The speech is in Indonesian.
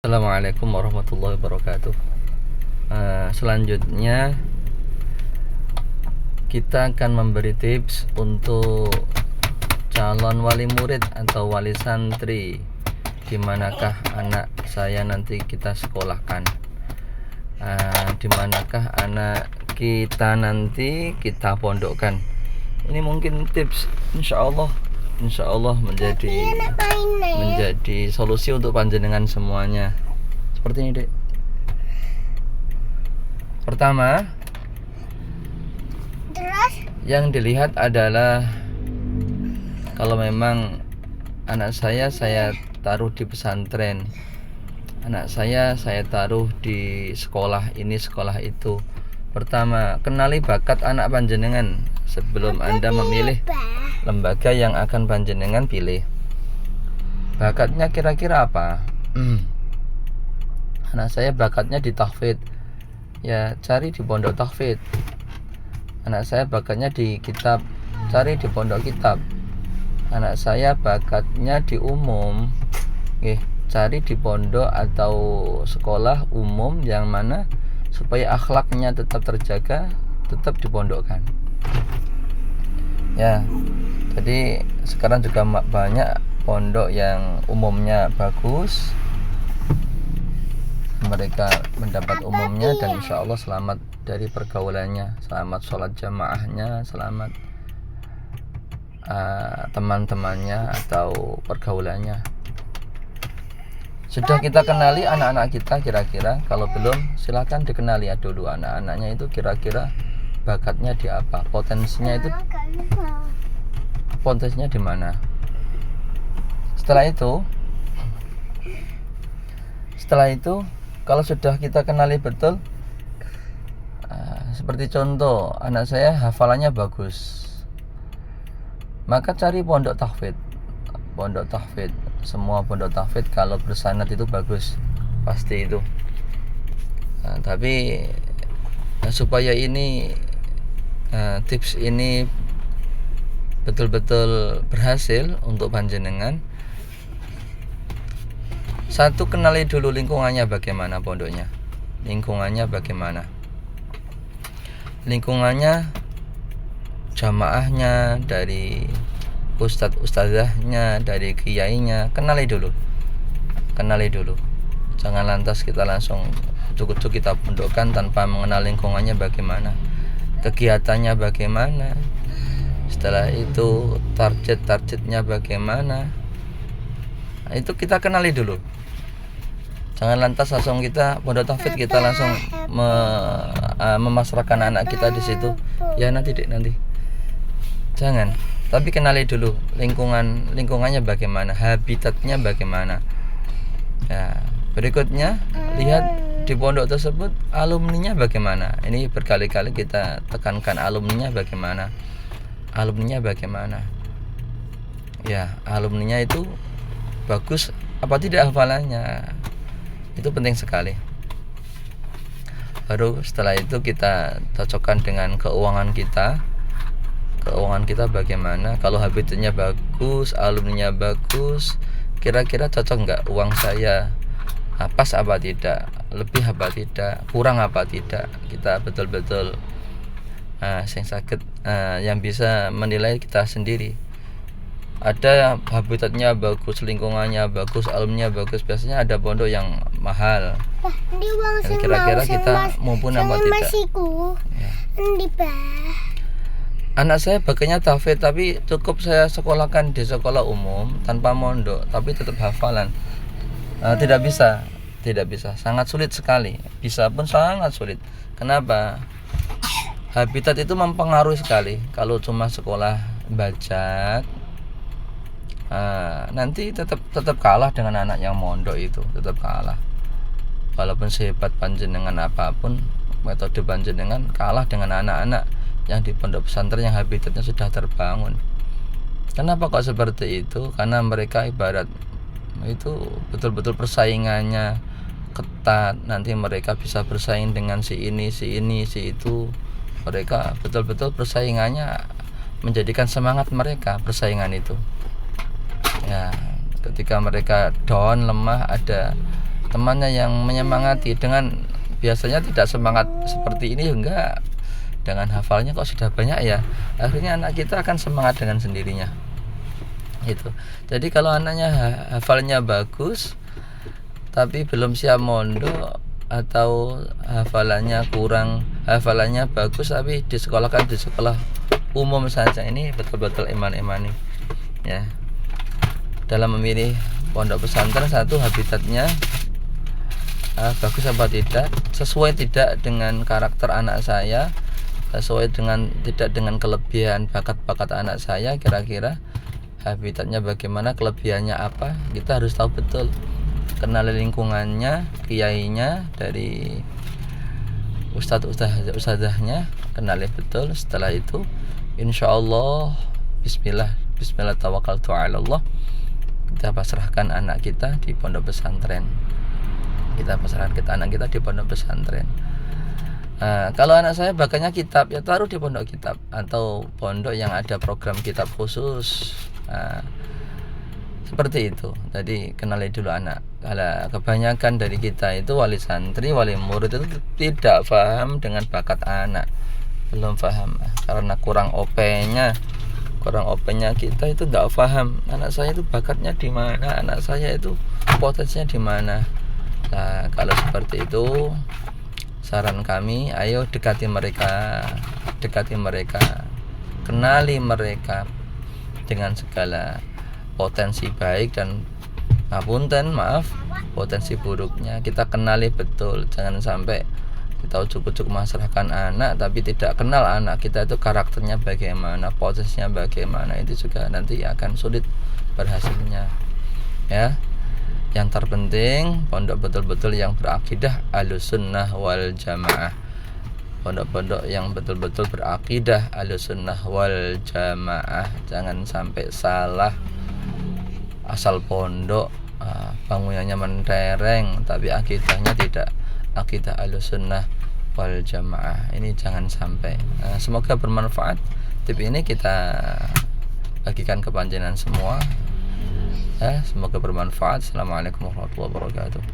Assalamualaikum warahmatullahi wabarakatuh. Selanjutnya kita akan memberi tips untuk calon wali murid atau wali santri. Dimanakah anak saya nanti kita sekolahkan? Dimanakah anak kita nanti kita pondokkan? Ini mungkin tips, insya Allah menjadi solusi untuk panjenengan semuanya. Seperti ini, Dek. Pertama, yang dilihat adalah kalau memang anak saya taruh di pesantren, anak saya taruh di sekolah ini sekolah itu. Pertama, kenali bakat anak panjenengan sebelum Anda memilih lembaga yang akan panjenengan pilih. Bakatnya kira-kira apa? Anak saya bakatnya di tahfidz, ya cari di pondok tahfidz. Anak saya bakatnya di kitab, cari di pondok kitab. Anak saya bakatnya di umum, cari di pondok atau sekolah umum yang mana supaya akhlaknya tetap terjaga, tetap dipondokkan. Ya, jadi sekarang juga banyak pondok yang umumnya bagus, mereka mendapat umumnya dan insya Allah selamat dari pergaulannya, selamat sholat jamaahnya, selamat teman-temannya atau pergaulannya. Sudah kita kenali anak-anak kita kira-kira? Kalau belum, silakan dikenali dulu anak-anaknya itu kira-kira bakatnya di apa, potensinya di mana. Setelah itu kalau sudah kita kenali betul, seperti contoh anak saya hafalannya bagus, maka cari pondok tahfidz. Semua pondok tahfidz kalau bersanad itu bagus, pasti itu. Tapi supaya ini tips ini betul-betul berhasil untuk panjenengan, satu, kenali dulu lingkungannya bagaimana pondoknya. Lingkungannya, jamaahnya, dari ustadzahnya, dari kiainya, kenali dulu. Jangan lantas kita langsung ujuk-ujuk kita pondokkan tanpa mengenal lingkungannya bagaimana, kegiatannya bagaimana, setelah itu targetnya bagaimana. Itu kita kenali dulu. Jangan lantas langsung kita pondok tahfidz kita langsung memasrahkan anak kita di situ. Ya nanti jangan. Tapi kenali dulu lingkungannya bagaimana, habitatnya bagaimana. Ya, berikutnya lihat di pondok tersebut alumninya bagaimana. Ini berkali-kali kita tekankan alumninya bagaimana. Ya, alumninya itu bagus apa tidak hafalannya. Itu penting sekali. Baru setelah itu kita cocokkan dengan keuangan kita bagaimana. Kalau habitatnya bagus, alumninya bagus, kira-kira cocok nggak uang saya, pas apa tidak, lebih apa tidak, kurang apa tidak. Kita betul-betul yang bisa menilai kita sendiri. Ada habitatnya bagus, lingkungannya bagus, alumninya bagus, biasanya ada pondok yang mahal. Dan kira-kira kita mumpuni apa tidak. Ya. Anak saya bakatnya tahfidz, tapi cukup saya sekolahkan di sekolah umum tanpa mondok, tapi tetap hafalan. Tidak bisa, sangat sulit sekali. Bisa pun sangat sulit. Kenapa? Habitat itu mempengaruhi sekali. Kalau cuma sekolah bajak, nanti tetap kalah dengan anak yang mondok itu, tetap kalah. Walaupun sehebat panjenengan apapun, metode panjenengan kalah dengan anak-anak yang di pondok pesantren yang habitatnya sudah terbangun. Kenapa kok seperti itu? Karena mereka ibarat itu betul-betul persaingannya ketat. Nanti mereka bisa bersaing dengan si ini, si itu. Mereka betul-betul persaingannya menjadikan semangat mereka persaingan itu. Ya, ketika mereka down, lemah, ada temannya yang menyemangati dengan biasanya tidak semangat seperti ini, enggak, dengan hafalnya kok sudah banyak ya, akhirnya anak kita akan semangat dengan sendirinya itu. Jadi kalau anaknya hafalnya bagus tapi belum siap mondok, atau hafalannya kurang, hafalannya bagus tapi disekolahkan di sekolah umum saja, ini betul-betul iman-imani ya. Dalam memilih pondok pesantren, satu, habitatnya bagus apa tidak, sesuai tidak dengan karakter anak saya, sesuai dengan tidak dengan kelebihan bakat-bakat anak saya, kira-kira habitatnya bagaimana, kelebihannya apa, kita harus tahu betul, kenal lingkungannya, kiainya, dari ustadzahnya, kenali betul. Setelah itu insyaallah bismillah tawakkaltu ala Allah, kita pasrahkan anak kita di pondok pesantren. Kalau anak saya bakatnya kitab, ya taruh di pondok kitab atau pondok yang ada program kitab khusus. Seperti itu. Jadi kenali dulu anak. Kalau kebanyakan dari kita itu wali santri, wali murid itu tidak paham dengan bakat anak, belum paham karena kurang OP-nya kita itu tidak paham anak saya itu bakatnya di mana, anak saya itu potensinya di mana. Nah, kalau seperti itu, saran kami, ayo dekati mereka, kenali mereka dengan segala potensi baik dan potensi buruknya. Kita kenali betul, jangan sampai kita ujuk-ujuk masalahkan anak tapi tidak kenal anak kita itu karakternya bagaimana, potensinya bagaimana, itu juga nanti akan sulit berhasilnya ya. Yang terpenting pondok betul-betul yang berakidah Ahlussunnah wal Jamaah, pondok-pondok yang betul-betul berakidah Ahlussunnah wal Jamaah. Jangan sampai salah, asal pondok bangunannya mentereng tapi akidahnya tidak akidah Ahlussunnah wal Jamaah. Ini jangan sampai. Semoga bermanfaat. Tip ini kita bagikan ke panjenengan semua. Semoga bermanfaat. Assalamualaikum warahmatullahi wabarakatuh.